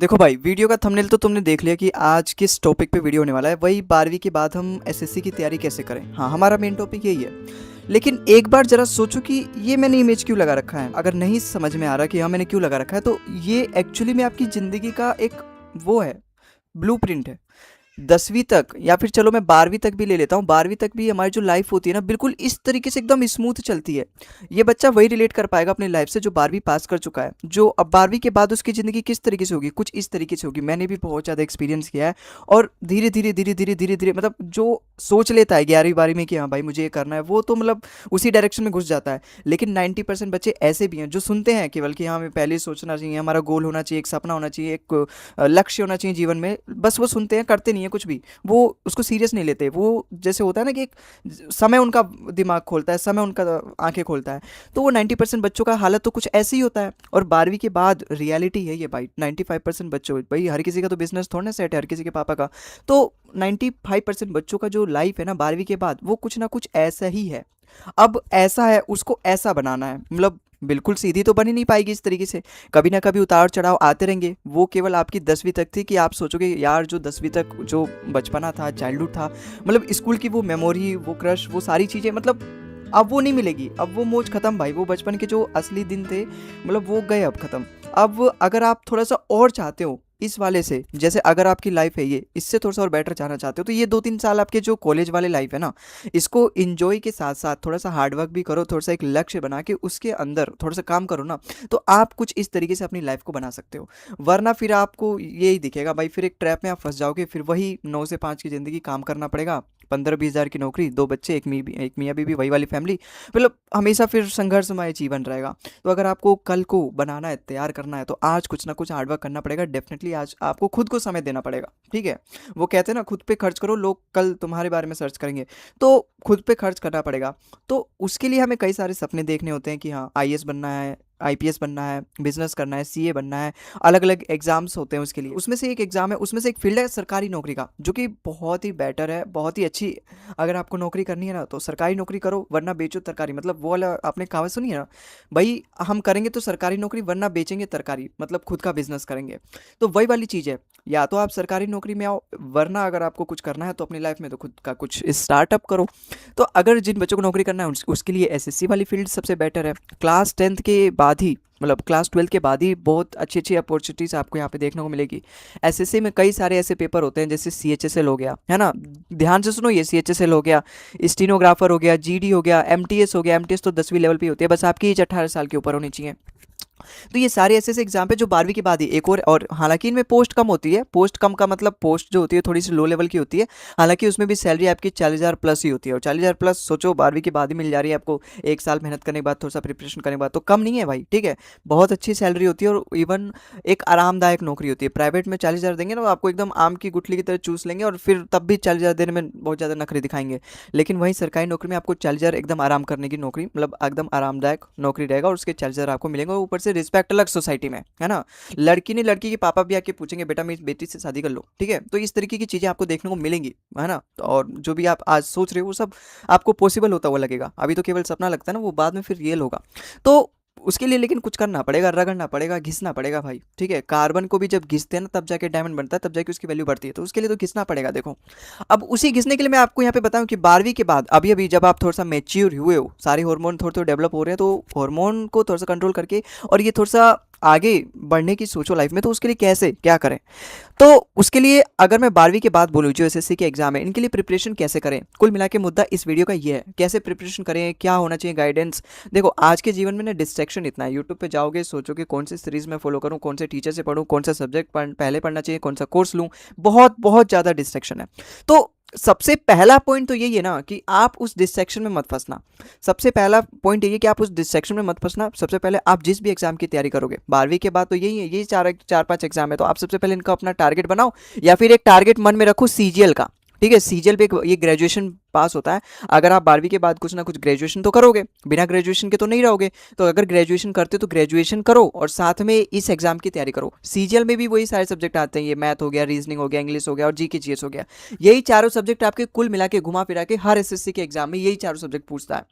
देखो भाई, वीडियो का थंबनेल तो तुमने देख लिया कि आज किस टॉपिक पे वीडियो होने वाला है। वही 12वीं के बाद हम एसएससी की तैयारी कैसे करें। हाँ, हमारा मेन टॉपिक यही है। लेकिन एक बार जरा सोचो कि ये मैंने इमेज क्यों लगा रखा है। अगर नहीं समझ में आ रहा कि हाँ मैंने क्यों लगा रखा है, तो ये एक्चुअली में आपकी ज़िंदगी का एक वो है, ब्लूप्रिंट है। 10वीं तक या फिर चलो मैं 12वीं तक भी ले लेता हूँ। 12वीं तक भी हमारी जो लाइफ होती है ना, बिल्कुल इस तरीके से एकदम स्मूथ चलती है। ये बच्चा वही रिलेट कर पाएगा अपनी लाइफ से जो 12वीं पास कर चुका है। जो अब 12वीं के बाद उसकी ज़िंदगी किस तरीके से होगी, कुछ इस तरीके से होगी। मैंने भी बहुत ज़्यादा एक्सपीरियंस किया है। और धीरे धीरे धीरे धीरे धीरे धीरे मतलब जो सोच लेता है 11वीं 12वीं में कि हाँ भाई मुझे ये करना है, वो तो मतलब उसी डायरेक्शन में घुस जाता है। लेकिन 90% बच्चे ऐसे भी हैं जो सुनते हैं केवल कि हाँ हमें पहले ही सोचना चाहिए, हमारा गोल होना चाहिए, एक सपना होना चाहिए, एक लक्ष्य होना चाहिए जीवन में। बस वो सुनते हैं, करते नहीं है कुछ भी। वो उसको सीरियस नहीं लेते। वो जैसे होता है ना कि एक समय उनका दिमाग खोलता है, समय उनका आंखें खोलता है। तो वो 90% बच्चों का हालत तो कुछ ऐसे ही होता है। और 12वीं के बाद रियलिटी है ये भाई। 95% बच्चों, भाई हर किसी का तो बिजनेस थोड़ा ना सेट है, हर किसी के पापा का। तो 95% बच्चों का जो लाइफ है ना 12वीं के बाद, वो कुछ ना कुछ ऐसा ही है। अब ऐसा है, उसको ऐसा बनाना है। मतलब बिल्कुल सीधी तो बन ही नहीं पाएगी इस तरीके से। कभी ना कभी उतार चढ़ाव आते रहेंगे। वो केवल आपकी 10वीं तक थी कि आप सोचोगे यार जो 10वीं तक जो बचपना था, चाइल्डहुड था, मतलब स्कूल की वो मेमोरी, वो क्रश, वो सारी चीज़ें, मतलब अब वो नहीं मिलेगी। अब वो मौज खत्म भाई। वो बचपन के जो असली दिन थे, मतलब वो गए अब खत्म। अब अगर आप थोड़ा सा और चाहते हो इस वाले से, जैसे अगर आपकी लाइफ है ये, इससे थोड़ा सा और बेटर जाना चाहते हो, तो ये 2-3 साल आपके जो कॉलेज वाले लाइफ है ना, इसको इंजॉय के साथ साथ थोड़ा सा हार्डवर्क भी करो, थोड़ा सा एक लक्ष्य बना के उसके अंदर थोड़ा सा काम करो ना, तो आप कुछ इस तरीके से अपनी लाइफ को बना सकते हो। वरना फिर आपको यही दिखेगा भाई, फिर एक ट्रैप में आप फंस जाओगे। फिर वही 9 से 5 की ज़िंदगी, काम करना पड़ेगा, 15-20 हज़ार की नौकरी, 2 बच्चे, एक मियाँ बीवी, वही वाली फैमिली। मतलब हमेशा फिर संघर्षमय जीवन रहेगा। तो अगर आपको कल को बनाना है, तैयार करना है, तो आज कुछ ना कुछ हार्डवर्क करना पड़ेगा। डेफिनेटली आज आपको खुद को समय देना पड़ेगा। ठीक है, वो कहते हैं ना खुद पे खर्च करो, लोग कल तुम्हारे बारे में सर्च करेंगे। तो खुद पे खर्च करना पड़ेगा। तो उसके लिए हमें कई सारे सपने देखने होते हैं कि हाँ आईएएस बनना है, आईपीएस बनना है, बिजनेस करना है, सीए बनना है। अलग अलग एग्जाम्स होते हैं उसके लिए। उसमें से एक एग्जाम है, उसमें से एक फील्ड है सरकारी नौकरी का, जो कि बहुत ही बेटर है, बहुत ही अच्छी। अगर आपको नौकरी करनी है ना, तो सरकारी नौकरी करो, वरना बेचो तरकारी। मतलब वो वाला आपने कहावत सुनी है ना, भाई हम करेंगे तो सरकारी नौकरी, वरना बेचेंगे तरकारी, मतलब खुद का बिजनेस करेंगे। तो वही वाली चीज़ है। या तो आप सरकारी नौकरी में आओ, वरना अगर आपको कुछ करना है तो अपनी लाइफ में तो खुद का कुछ स्टार्टअप करो। तो अगर जिन बच्चों को नौकरी करना है उसके लिए एसएससी वाली फील्ड सबसे बेटर है। क्लास 10th के बाद ही, मतलब क्लास 12th के बाद ही बहुत अच्छी अच्छी अपॉर्चुनिटीज़ आपको यहाँ पे देखने को मिलेगी। एसएससी में कई सारे ऐसे पेपर होते हैं, जैसे सीएचएसएल हो गया, है ना। ध्यान से सुनो, ये सीएचएसएल हो गया, स्टीनोग्राफर हो गया, जीडी हो गया, एमटीएस हो गया। एमटीएस तो 10वीं लेवल पे होती है, बस आपकी एज 18 साल के ऊपर होनी चाहिए। तो ये सारे ऐसे ऐसे एग्जाम पे जो 12वीं के बाद ही एक और हालांकि इनमें पोस्ट कम होती है। पोस्ट कम का मतलब पोस्ट जो होती है थोड़ी सी लो लेवल की होती है। हालांकि उसमें भी सैलरी आपकी 40,000 प्लस ही होती है। और 40,000 प्लस सोचो 12वीं के बाद ही मिल जा रही है आपको, 1 साल मेहनत करने के बाद, थोड़ा सा प्रिपरेशन करने के बाद, तो कम नहीं है भाई। ठीक है, बहुत अच्छी सैलरी होती है और इवन एक आरामदायक नौकरी होती है। प्राइवेट में 40,000 देंगे ना, आपको एकदम आम की गुठली की तरह चूस लेंगे और फिर तब भी 40,000 देने में बहुत ज़्यादा नखरे दिखाएंगे। लेकिन वहीं सरकारी नौकरी में आपको 40,000 एकदम आराम करने की नौकरी, मतलब एकदम आरामदायक नौकरी रहेगा, और उसके 40,000 आपको मिलेंगे। और ऊपर से रिस्पेक्ट अलग सोसाइटी में, है ना। लड़की नहीं, लड़की के पापा भी आके पूछेंगे बेटा मेरी बेटी से शादी कर लो। ठीक है, तो इस तरीके की चीज़ें आपको देखने को मिलेंगी, है ना। तो और जो भी आप आज सोच रहे हो वो सब आपको पॉसिबल होता हुआ लगेगा। अभी तो केवल सपना लगता है ना, वो बाद में फिर रियल होगा। तो उसके लिए लेकिन कुछ करना पड़ेगा, रगड़ना पड़ेगा, घिसना पड़ेगा भाई। ठीक है, कार्बन को भी जब घिसते हैं ना, तब जाके डायमंड बनता है, तब जाके उसकी वैल्यू बढ़ती है। तो उसके लिए तो घिसना पड़ेगा। देखो, अब उसी घिसने के लिए मैं आपको यहाँ पे बताऊं कि 12वीं के बाद अभी अभी जब आप थोड़ा सा मेच्योर हुए हो, सारे हार्मोन थोड़े थोड़े डेवलप हो रहे हैं, तो हार्मोन को थोड़ा सा कंट्रोल करके और ये थोड़ा सा आगे बढ़ने की सोचो लाइफ में, तो उसके लिए कैसे क्या करें। तो उसके लिए अगर मैं 12वीं के बाद बोलूँ, जो एसएससी के एग्जाम है, इनके लिए प्रिपरेशन कैसे करें, कुल मिला के मुद्दा इस वीडियो का ये है। कैसे प्रिपरेशन करें, क्या होना चाहिए गाइडेंस। देखो आज के जीवन में ना डिस्ट्रैक्शन इतना है। यूट्यूब पे जाओगे, सोचोगे कौन सी सीरीज में फॉलो करूँ, कौन से टीचर से पढ़ूँ, कौन सा सब्जेक्ट पहले पढ़ना चाहिए, कौन सा कोर्स लूँ। बहुत बहुत ज़्यादा डिस्ट्रैक्शन है। तो सबसे पहला पॉइंट तो यही है ना कि आप उस डिस्ट्रैक्शन में मत फंसना। सबसे पहला पॉइंट यही है कि आप उस डिस्ट्रैक्शन में मत फंसना। सबसे पहले आप जिस भी एग्जाम की तैयारी करोगे 12वीं के बाद, तो यही है, यही 4-5 एग्जाम है, तो आप सबसे पहले इनका अपना टारगेट बनाओ, या फिर एक टारगेट मन में रखो सीजीएल का। ठीक है, सीजीएल पे ये ग्रेजुएशन पास होता है। अगर आप 12वीं के बाद कुछ ना कुछ ग्रेजुएशन तो करोगे, बिना ग्रेजुएशन के तो नहीं रहोगे। तो अगर ग्रेजुएशन करते तो ग्रेजुएशन करो और साथ में इस एग्जाम की तैयारी करो। सीजीएल में भी वही सारे सब्जेक्ट आते हैं, ये मैथ हो गया, रीजनिंग हो गया, इंग्लिश हो गया और जीके जीएस हो गया। यही चारों सब्जेक्ट आपके कुल मिला के घुमा फिरा के हर एसएससी के एग्जाम में यही चारों सब्जेक्ट पूछता है।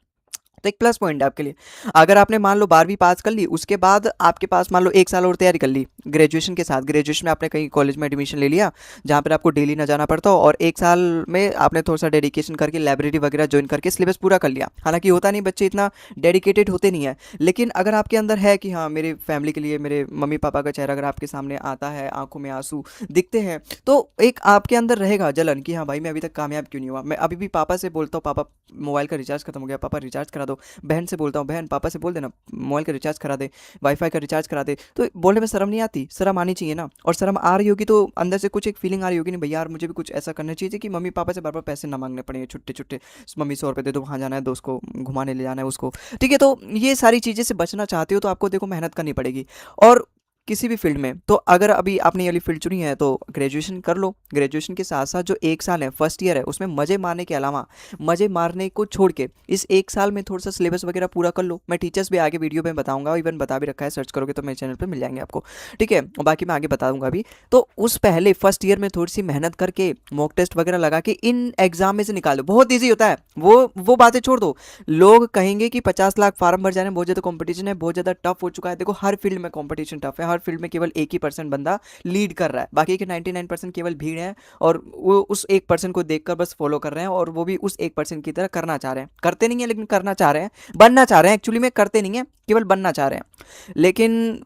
तो एक प्लस पॉइंट है आपके लिए। अगर आपने मान लो 12वीं पास कर ली, उसके बाद आपके पास मान लो 1 साल और तैयारी कर ली ग्रेजुएशन के साथ। ग्रेजुएशन में आपने कहीं कॉलेज में एडमिशन ले लिया जहाँ पर आपको डेली ना जाना पड़ता हो, और 1 साल में आपने थोड़ा सा डेडिकेशन करके लाइब्रेरी वगैरह ज्वाइन करके सिलेबस पूरा कर लिया। हालांकि होता नहीं, बच्चे इतना डेडिकेटेड होते नहीं है, लेकिन अगर आपके अंदर है कि हाँ मेरे फैमिली के लिए, मेरे मम्मी पापा का चेहरा अगर आपके सामने आता है, आंखों में आंसू दिखते हैं, तो एक आपके अंदर रहेगा जलन कि हाँ भाई मैं अभी तक कामयाब क्यों नहीं हुआ। मैं अभी भी पापा से बोलता हूँ, पापा मोबाइल का रिचार्ज खत्म हो गया, पापा रिचार्ज करा दो। बहन से बोलता हूँ, बहन पापा से बोल देना मोबाइल का रिचार्ज करा दे, वाईफाई का रिचार्ज करा दे। तो बोलने में शर्म नहीं आती? शर्म आनी चाहिए ना। और शर्म आ रही होगी तो अंदर से कुछ एक फीलिंग आ रही होगी, नहीं भैया यार मुझे भी कुछ ऐसा करना चाहिए कि मम्मी पापा से बार बार पैसे ना मांगने पड़े छुट्टे छुट्टे। मम्मी 100 रुपये दे दो, वहाँ जाना है दोस्त को घुमाने ले जाना है उसको। ठीक है, तो ये सारी चीज़ें से बचना चाहते हो तो आपको देखो मेहनत करनी पड़ेगी। और किसी भी फील्ड में, तो अगर अभी आपने ये वाली फील्ड चुनी है तो ग्रेजुएशन कर लो। ग्रेजुएशन के साथ साथ जो 1 साल है, फर्स्ट ईयर है, उसमें मज़े मारने के अलावा, मज़े मारने को छोड़ के इस 1 साल में थोड़ा सा सिलेबस वगैरह पूरा कर लो। मैं टीचर्स भी आगे वीडियो में बताऊंगा, इवन बता भी रखा है, सर्च करोगे तो मेरे चैनल पर मिल जाएंगे आपको। ठीक है, और बाकी मैं आगे बता दूंगा अभी। तो उस पहले फर्स्ट ईयर में थोड़ी सी मेहनत करके मॉक टेस्ट वगैरह लगा के इन एग्जाम में से निकालो, बहुत ईजी होता है। वो बातें छोड़ दो। लोग कहेंगे कि 50 लाख फार्म भर जाने, बहुत ज़्यादा कॉम्पिटिशन है, बहुत ज़्यादा टफ हो चुका है। देखो हर फील्ड में कॉम्पिटिशन टफ है, हर फील्ड में केवल 1% बंदा लीड कर रहा है, बाकी के 99% केवल भीड़ है, और वो उस 1% को देखकर बस फॉलो कर रहे हैं, और वो भी उस 1% की तरह करना चाह रहे हैं। करते नहीं है लेकिन करना चाह रहे हैं, बनना चाह रहे हैं, एक्चुअली में करते नहीं है, केवल बनना चाह रहे हैं। लेकिन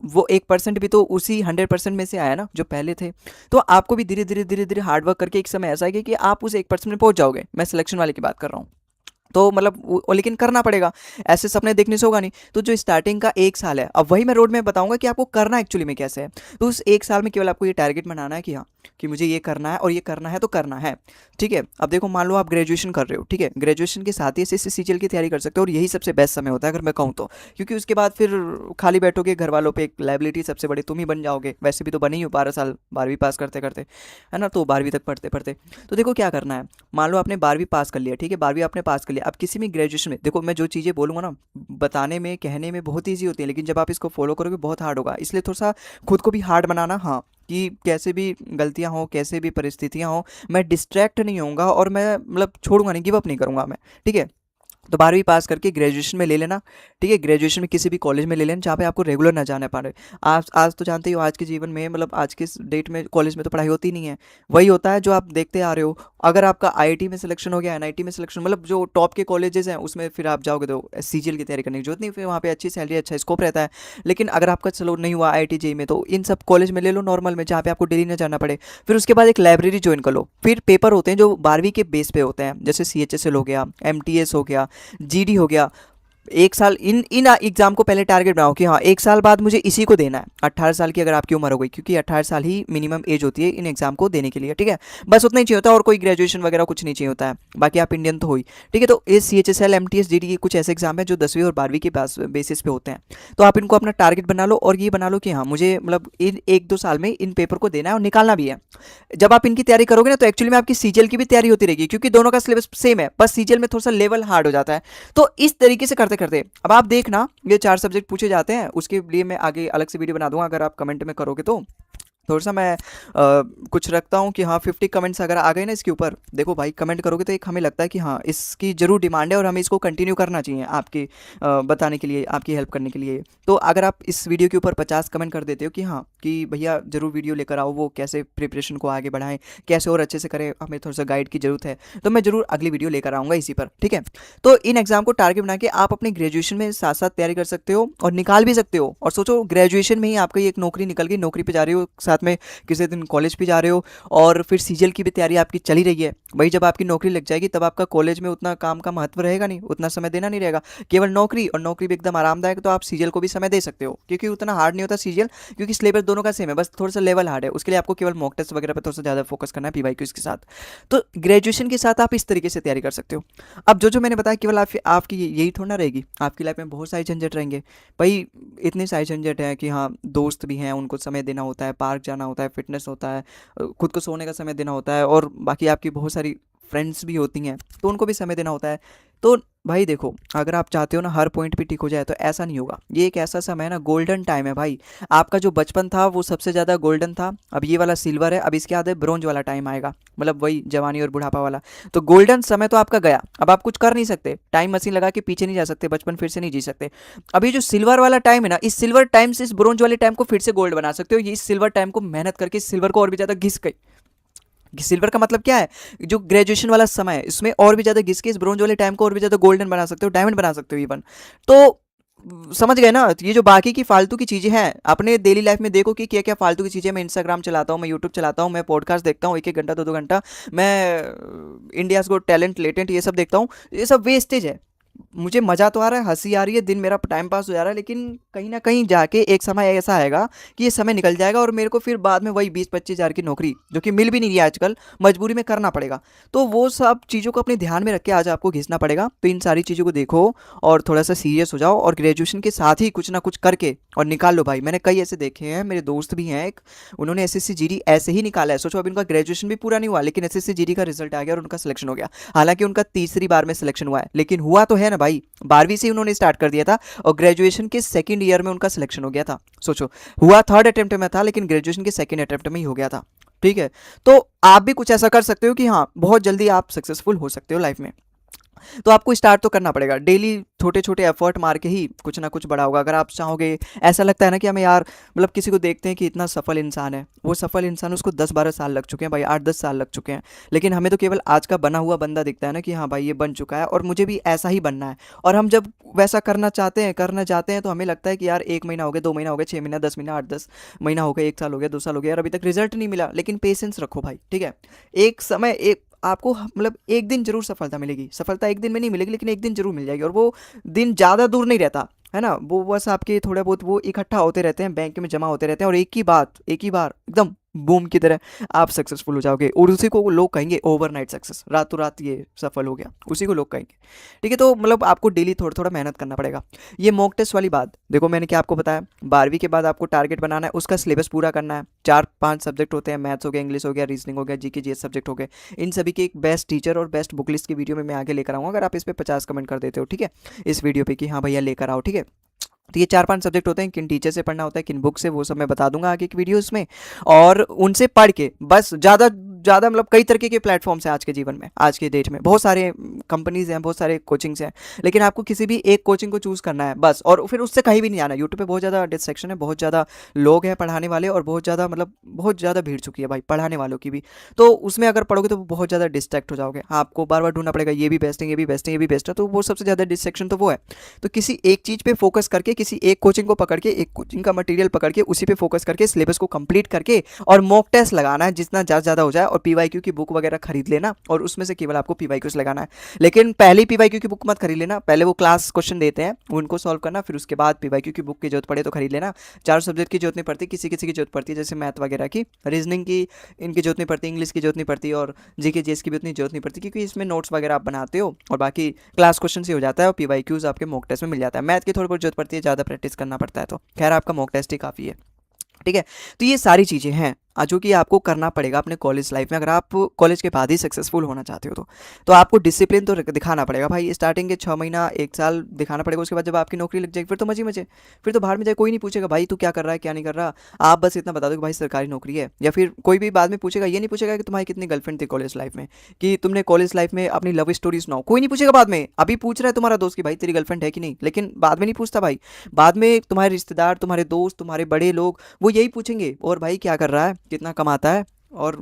वो 1% भी तो उसी 100% में से आया ना जो पहले थे। तो आपको भी धीरे धीरे धीरे धीरे हार्डवर्क करके एक समय ऐसा है कि आप उस 1% में पहुंच जाओगे। मैं सिलेक्शन वाले की बात कर रहा हूँ। तो मतलब लेकिन करना पड़ेगा, ऐसे सपने देखने से होगा नहीं। तो जो स्टार्टिंग का 1 साल है, अब वही मैं रोड में बताऊंगा कि आपको करना एक्चुअली में कैसे है। तो उस 1 साल में केवल आपको ये टारगेट बनाना है कि हाँ कि मुझे ये करना है, और ये करना है तो करना है। ठीक है, अब देखो मान लो आप ग्रेजुएशन कर रहे हो, ठीक है, ग्रेजुएशन के साथ ही एसएससी सीजीएल की तैयारी कर सकते हो, और यही सबसे बेस्ट समय होता है अगर मैं कहूँ तो। क्योंकि उसके बाद फिर खाली बैठोगे, घर वालों पे एक लाइबिलिटी सबसे बड़ी तुम ही बन जाओगे। वैसे भी तो बनी ही हो 12 साल 12वीं पास करते करते, है ना, तो 12वीं तक पढ़ते पढ़ते। तो देखो क्या करना है, मान लो आपने 12वीं पास कर लिया, ठीक है, 12वीं आपने पास कर लिया। अब किसी भी ग्रेजुएशन में देखो, मैं जो चीज़ें बोलूँगा ना, बताने में कहने में बहुत ईजी होती है, लेकिन जब आप इसको फॉलो करोगे बहुत हार्ड होगा। इसलिए थोड़ा सा खुद को भी हार्ड बनाना, हाँ, कि कैसे भी गलतियां हो, कैसे भी परिस्थितियां हो, मैं डिस्ट्रैक्ट नहीं होऊंगा, और मैं मतलब छोड़ूंगा नहीं, गिव अप नहीं करूंगा मैं। ठीक है, तो 12वीं पास करके ग्रेजुएशन में ले लेना। ठीक है, ग्रेजुएशन में किसी भी कॉलेज में ले लेना जहाँ पे आपको रेगुलर ना जाना पड़े। आज तो जानते ही हो, आज के जीवन में मतलब आज के डेट में कॉलेज में तो पढ़ाई होती नहीं है। वही होता है जो आप देखते आ रहे हो। अगर आपका आईआईटी में सिलेक्शन हो गया, एनआईटी में सिलेक्शन, मतलब जो टॉप के कॉलेजेस हैं उसमें फिर आप जाओगे तो सीजीएल की तैयारी करने की जरूरत नहीं, फिर वहाँ पे अच्छी सैलरी, अच्छा स्कोप रहता है। लेकिन अगर आपका चलो नहीं हुआ आईआईटी जेई में, तो इन सब कॉलेज में ले लो नॉर्मल में, जहाँ पे आपको डेली ना जाना पड़े। फिर उसके बाद एक लाइब्रेरी ज्वाइन कर लो। फिर पेपर होते हैं जो 12वीं के बेस पे होते हैं, जैसे सीएचएसएल हो गया, एमटीएस हो गया, जीडी हो गया। 1 साल इन इन एग्जाम को पहले टारगेट बनाओ कि हाँ 1 साल बाद मुझे इसी को देना है। 18 साल की अगर आपकी उम्र हो गई, क्योंकि 18 साल ही मिनिमम एज होती है इन एग्जाम को देने के लिए। ठीक है, बस उतना ही चाहिए होता है, और कोई ग्रेजुएशन वगैरह कुछ नहीं चाहिए होता है। बाकी आप इंडियन तो हो ही। ठीक है, तो ये CHSL MTS GD कुछ ऐसे एग्जाम है जो 10वीं और 12वीं के बेसिस पे होते हैं। तो आप इनको अपना टारगेट बना लो, और ये बना लो कि हाँ मुझे मतलब इन 1-2 साल में इन पेपर को देना है और निकालना भी है। जब आप इनकी तैयारी करोगे ना, तो एक्चुअली में आपकी सीजीएल की भी तैयारी होती रहेगी, क्योंकि दोनों का सिलेबस सेम है, बस सीजीएल में थोड़ा सा लेवल हार्ड हो जाता है। तो इस तरीके से करते करते अब आप देखना, ये 4 सब्जेक्ट पूछे जाते हैं, उसके लिए मैं आगे अलग से वीडियो बना दूंगा, अगर आप कमेंट में करोगे तो। थोड़ा सा मैं कुछ रखता हूँ कि हाँ 50 कमेंट्स अगर आ गए ना इसके ऊपर, देखो भाई कमेंट करोगे तो एक हमें लगता है कि हाँ इसकी ज़रूर डिमांड है, और हमें इसको कंटिन्यू करना चाहिए आपकी बताने के लिए, आपकी हेल्प करने के लिए। तो अगर आप इस वीडियो के ऊपर 50 कमेंट कर देते हो कि हाँ कि भैया ज़रूर वीडियो लेकर आओ, वो कैसे प्रिपरेशन को आगे बढ़ाएं, कैसे और अच्छे से करें, हमें थोड़ा सा गाइड की ज़रूरत है, तो मैं ज़रूर अगली वीडियो लेकर आऊँगा इसी पर। ठीक है, तो इन एग्जाम को टारगेट बना के आप अपने ग्रेजुएशन में साथ साथ तैयारी कर सकते हो, और निकाल भी सकते हो। और सोचो ग्रेजुएशन में ही आपकी एक नौकरी निकल गई, नौकरी पर जा रही हो, साथ में किसी दिन कॉलेज भी जा रहे हो, और फिर सीजीएल की भी तैयारी आपकी चली रही है। भाई जब आपकी नौकरी लग जाएगी तब आपका कॉलेज में उतना काम का महत्व रहेगा नहीं, उतना समय देना नहीं रहेगा, केवल नौकरी, और नौकरी भी एकदम आरामदायक, तो आप सीजीएल को भी समय दे सकते हो, क्योंकि उतना हार्ड नहीं होता सीजीएल, क्योंकि सिलेबस दोनों का सेम है, बस थोड़ा सा लेवल हार्ड है। उसके लिए आपको केवल मॉक टेस्ट वगैरह पर थोड़ा सा ज़्यादा फोकस करना है पीवाईक्यूज के साथ। तो ग्रेजुएशन के साथ आप इस तरीके से तैयारी कर सकते हो। अब जो जो मैंने बताया केवल आपकी यही थोड़ा ना रहेगी, आपकी लाइफ में बहुत सारे झंझट रहेंगे भाई। इतने सारे झंझट हैं कि हाँ दोस्त भी हैं, उनको समय देना होता है, पार्क जाना होता है, फिटनेस होता है, खुद को सोने का समय देना होता है, और बाकी आपकी बहुत सारी फ्रेंड्स भी होती हैं तो उनको भी समय देना होता है। तो भाई देखो, अगर आप चाहते हो ना हर पॉइंट पे ठीक हो जाए तो ऐसा नहीं होगा। ये एक ऐसा समय है ना, गोल्डन टाइम है भाई। आपका जो बचपन था वो सबसे ज़्यादा गोल्डन था, अब ये वाला सिल्वर है, अब इसके बाद ब्रोंज वाला टाइम आएगा, मतलब वही जवानी और बुढ़ापा वाला। तो गोल्डन समय तो आपका गया, अब आप कुछ कर नहीं सकते, टाइम मशीन लगा के पीछे नहीं जा सकते, बचपन फिर से नहीं जी सकते। अभी जो सिल्वर वाला टाइम है ना, इस सिल्वर टाइम से इस ब्रोंज वाले टाइम को फिर से गोल्ड बना सकते हो। ये इस सिल्वर टाइम को मेहनत करके इस सिल्वर को और भी ज़्यादा घिस के, सिल्वर का मतलब क्या है, जो ग्रेजुएशन वाला समय है इसमें और भी ज़्यादा घिस के इस ब्रोंज वाले टाइम को और भी ज़्यादा गोल्डन बना सकते हो, डायमंड बना सकते हो इवन। तो समझ गए ना। ये जो बाकी की फालतू की चीज़ें हैं अपने डेली लाइफ में देखो कि क्या क्या फालतू की चीज़ें। मैं इंस्टाग्राम चलाता हूँ, मैं यूट्यूब चलाता हूँ, मैं पॉडकास्ट देखता हूँ 1 1 घंटा 2 2 घंटा, मैं इंडियाज़ गॉट टैलेंट लेटेंट ये सब देखता हूँ। ये सब वेस्टेज है। मुझे मज़ा तो आ रहा है, हंसी आ रही है, दिन मेरा टाइम पास हो जा रहा है, लेकिन कहीं ना कहीं जाके एक समय ऐसा आएगा कि ये समय निकल जाएगा और मेरे को फिर बाद में वही 20 25 हज़ार की नौकरी जो कि मिल भी नहीं रही है आजकल, मजबूरी में करना पड़ेगा। तो वो सब चीज़ों को अपने ध्यान में रख के आज आपको घिसना पड़ेगा। तो इन सारी चीज़ों को देखो और थोड़ा सा सीरियस हो जाओ, और ग्रेजुएशन के साथ ही कुछ ना कुछ करके और निकाल लो भाई। मैंने कई ऐसे देखे हैं, मेरे दोस्त भी हैं एक, उन्होंने एसएससी जीडी ऐसे ही निकाला है। सोचो, अभी उनका ग्रेजुएशन भी पूरा नहीं हुआ लेकिन एसएससी जीडी का रिजल्ट आ गया और उनका सिलेक्शन हो गया। हालांकि उनका तीसरी बार में सिलेक्शन हुआ है, लेकिन हुआ तो है ना भाई। 12वीं से उन्होंने स्टार्ट कर दिया था और ग्रेजुएशन के सेकंड ईयर में उनका सिलेक्शन हो गया था। सोचो, हुआ थर्ड अटेम्प्ट में था लेकिन ग्रेजुएशन के सेकंड अटेम्प्ट में ही हो गया था। ठीक है, तो आप भी कुछ ऐसा कर सकते हो कि हाँ, बहुत जल्दी आप सक्सेसफुल हो सकते हो लाइफ में। तो आपको स्टार्ट तो करना पड़ेगा, डेली छोटे छोटे एफर्ट मार के ही कुछ ना कुछ बड़ा होगा। अगर आप चाहोगे, ऐसा लगता है ना कि हमें यार, मतलब किसी को देखते हैं कि इतना सफल इंसान है, वो सफल इंसान उसको 10 12 साल लग चुके हैं भाई, 8 10 साल लग चुके हैं, लेकिन हमें तो केवल आज का बना हुआ बंदा दिखता है ना कि हाँ भाई ये बन चुका है और मुझे भी ऐसा ही बनना है। और हम जब वैसा करना चाहते हैं, करना चाहते हैं, तो हमें लगता है कि यार 1 महीना हो गया, 2 महीना हो गया, 6 महीना, 10 महीना, 8 10 महीना हो गया, 1 साल हो गया, 2 साल हो गया, यार अभी तक रिजल्ट नहीं मिला। लेकिन पेशेंस रखो भाई, ठीक है। एक समय, एक आपको मतलब एक दिन जरूर सफलता मिलेगी। सफलता एक दिन में नहीं मिलेगी लेकिन एक दिन जरूर मिल जाएगी, और वो दिन ज़्यादा दूर नहीं रहता है ना। वो बस आपके थोड़े बहुत वो इकट्ठा होते रहते हैं, बैंक में जमा होते रहते हैं, और एक ही बार एकदम बूम की तरह आप सक्सेसफुल हो जाओगे। और उसी को लोग कहेंगे ओवरनाइट सक्सेस, रातों रात ये सफल हो गया, उसी को लोग कहेंगे। ठीक है, तो मतलब आपको डेली थोड़ा थोड़ा मेहनत करना पड़ेगा। ये मॉक टेस्ट वाली बात देखो, मैंने क्या आपको बताया, 12वीं के बाद आपको टारगेट बनाना है, उसका सिलेबस पूरा करना है। 4 5 सब्जेक्ट होते हैं, मैथ्स हो गया, इंग्लिश हो गया, रीजनिंग हो गया, जीके जीएस सब्जेक्ट हो गए। इन सभी के एक बेस्ट टीचर और बेस्ट बुक लिस्ट की वीडियो में मैं आगे लेकर आऊँगा, अगर आप इस पर 50 कमेंट कर देते हो, ठीक है, इस वीडियो पे कि हाँ भैया लेकर आओ, ठीक है। तो ये 4 5 सब्जेक्ट होते हैं, किन टीचर से पढ़ना होता है, किन बुक से, वो सब मैं बता दूंगा आगे की वीडियोस में। और उनसे पढ़ के बस ज़्यादा ज़्यादा मतलब कई तरीके के प्लेटफॉर्म्स हैं आज के जीवन में, आज के डेट में बहुत सारे कंपनीज हैं, बहुत सारे कोचिंग्स हैं, लेकिन आपको किसी भी एक कोचिंग को चूज़ करना है बस, और फिर उससे कहीं भी नहीं जाना। यूट्यूब पे बहुत ज़्यादा डिस्ट्रैक्शन है, बहुत ज़्यादा लोग हैं पढ़ाने वाले, और बहुत ज़्यादा मतलब बहुत ज़्यादा भीड़ चुकी है भाई पढ़ाने वालों की भी। तो उसमें अगर पढ़ोगे तो बहुत ज़्यादा डिस्ट्रैक्ट हो जाओगे, आपको बार बार ढूंढना पड़ेगा, ये भी बेस्ट है, ये भी बेस्ट है, ये भी बेस्ट है, तो वो सबसे ज़्यादा डिस्ट्रैक्शन तो वो है। तो किसी एक चीज़ पे फोकस करके, किसी एक कोचिंग को पकड़ के, एक कोचिंग का मटेरियल पकड़ के उसी पे फोकस करके सिलेबस को कंप्लीट करके और मॉक टेस्ट लगाना है जितना ज़्यादा हो जाए, और पीवाईक्यू की बुक वगैरह खरीद लेना और उसमें से केवल आपको पीवाईक्यूज लगाना है। लेकिन पहले पीवाईक्यू की बुक मत खरीद लेना, पहले वो क्लास क्वेश्चन देते हैं उनको सॉल्व करना, फिर उसके बाद पीवाईक्यू की बुक की जरूरत पड़े तो खरीद लेना। 4 सब्जेक्ट की जरूरत नहीं पड़ती, किसी किसी की जरूरत पड़ती है, जैसे मैथ वगैरह की, रीजनिंग की इनकी जरूरत नहीं पड़ती, इंग्लिश की जरूरत नहीं पड़ती, और जीके जीएस की भी उतनी जरूरत नहीं पड़ती, क्योंकि इसमें नोट्स वगैरह आप बनाते हो और बाकी क्लास क्वेश्चन से हो जाता है, और पीवाईक्यूज आपके मॉक टेस्ट में मिल जाता है। मैथ की थोड़ी बहुत जरूरत पड़ती है, ज़्यादा प्रैक्टिस करना पड़ता है, तो खैर आपका मॉक टेस्ट ही काफ़ी है। ठीक है, तो ये सारी चीज़ें हैं जो कि आपको करना पड़ेगा अपने कॉलेज लाइफ में, अगर आप कॉलेज के बाद ही सक्सेसफुल होना चाहते हो तो आपको डिसिप्लिन तो दिखाना पड़ेगा भाई। स्टार्टिंग के 6 महीना 1 साल दिखाना पड़ेगा, उसके बाद जब आपकी नौकरी लग जाएगी फिर तो मजे मजे, फिर तो बाहर में जाए कोई नहीं पूछेगा भाई तू क्या कर रहा है क्या नहीं कर रहा। आप बस इतना बता दो कि भाई सरकारी नौकरी है, या फिर कोई भी बाद में पूछेगा, ये नहीं पूछेगा कि तुम्हारी कितनी गर्लफ्रेंड थी कॉलेज लाइफ में, कि तुमने कॉलेज लाइफ में अपनी लव स्टोरी सुनाओ, कोई नहीं पूछेगा बाद में। अभी पूछ रहा है तुम्हारा दोस्त कि भाई तेरी गर्लफ्रेंड है कि नहीं, लेकिन बाद में नहीं पूछता भाई। बाद में तुम्हारे रिश्तेदार, तुम्हारे दोस्त, तुम्हारे बड़े लोग वो यही पूछेंगे, और भाई क्या कर रहा है, कितना कमाता है, और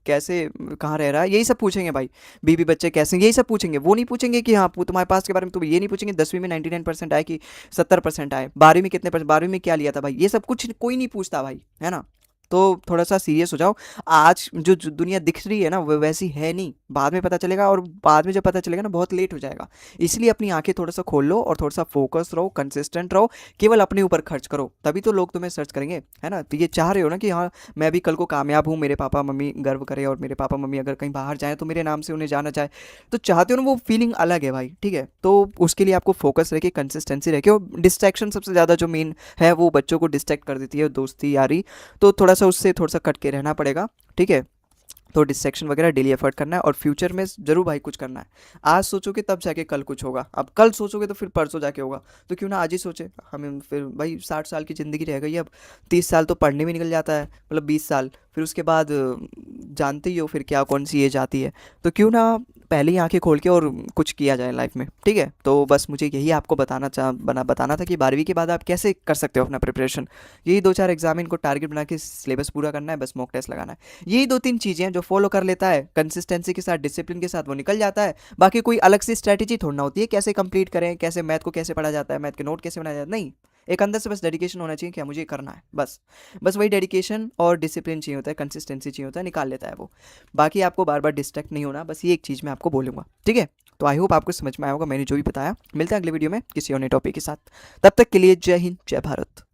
कैसे, कहाँ रह रहा है, यही सब पूछेंगे भाई। बीवी बच्चे कैसे, यही सब पूछेंगे। वो नहीं पूछेंगे कि हाँ तुम्हारे पास के बारे में, तो ये नहीं पूछेंगे 10वीं में 99% आए कि 70% आए, 12वीं में कितने परसेंट, 12वीं में क्या लिया था भाई, ये सब कुछ कोई नहीं पूछता भाई, है ना। तो थोड़ा सा सीरियस हो जाओ। आज जो दुनिया दिख रही है ना वो वैसी है नहीं, बाद में पता चलेगा, और बाद में जब पता चलेगा ना बहुत लेट हो जाएगा। इसलिए अपनी आंखें थोड़ा सा खोल लो और थोड़ा सा फोकस रहो, कंसिस्टेंट रहो, केवल अपने ऊपर खर्च करो, तभी तो लोग तुम्हें सर्च करेंगे, है ना। तो ये चाह रहे हो ना कि हाँ मैं भी कल को कामयाब हूँ, मेरे पापा मम्मी गर्व करें, और मेरे पापा मम्मी अगर कहीं बाहर जाएँ तो मेरे नाम से उन्हें जाना चाहे, तो चाहते हो ना, वो फीलिंग अलग है भाई। ठीक है, तो उसके लिए आपको फोकस रखे, कंसिस्टेंसी रखे, और डिस्ट्रैक्शन सबसे ज़्यादा जो मेन है वो बच्चों को डिस्ट्रैक्ट कर देती है, दोस्ती यारी, तो थोड़ा सा उससे थोड़ा सा कट के रहना पड़ेगा। ठीक है, तो डिस्ट्रैक्शन वगैरह डेली एफर्ट करना है और फ्यूचर में ज़रूर भाई कुछ करना है। आज सोचोगे तब जाके कल कुछ होगा, अब कल सोचोगे तो फिर परसों जाके होगा, तो क्यों ना आज ही सोचे। हमें फिर भाई 60 साल की ज़िंदगी रह गई अब, 30 साल तो पढ़ने में निकल जाता है, मतलब 20 साल, फिर उसके बाद जानते ही हो फिर क्या कौन सी एज आती है। तो क्यों ना पहले ही आंखें खोल के और कुछ किया जाए लाइफ में, ठीक है। तो बस मुझे यही आपको बताना था कि 12वीं के बाद आप कैसे कर सकते हो अपना प्रिपरेशन। यही 2-4 एग्जाम इनको टारगेट बना के सिलेबस पूरा करना है, बस मॉक टेस्ट लगाना है। यही 2-3 चीज़ें हैं जो फॉलो कर लेता है कंसिस्टेंसी के साथ, डिसिप्लिन के साथ, वो निकल जाता है। बाकी कोई अलग सी स्ट्रैटेजी थोड़ी ना होती है कैसे कंप्लीट करें, कैसे मैथ को कैसे पढ़ा जाता है, मैथ के नोट कैसे बनाया जाता है, नहीं। एक अंदर से बस डेडिकेशन होना चाहिए, क्या मुझे ये करना है, बस। बस वही डेडिकेशन और डिसिप्लिन चाहिए होता है, कंसिस्टेंसी चाहिए होता है, निकाल लेता है वो। बाकी आपको बार बार डिस्ट्रैक्ट नहीं होना, बस ये एक चीज़ मैं आपको बोलूँगा, ठीक है। तो आई होप आपको समझ में आया होगा मैंने जो भी बताया। मिलते हैं अगले वीडियो में किसी और नए टॉपिक के साथ, तब तक के लिए जय हिंद, जय भारत।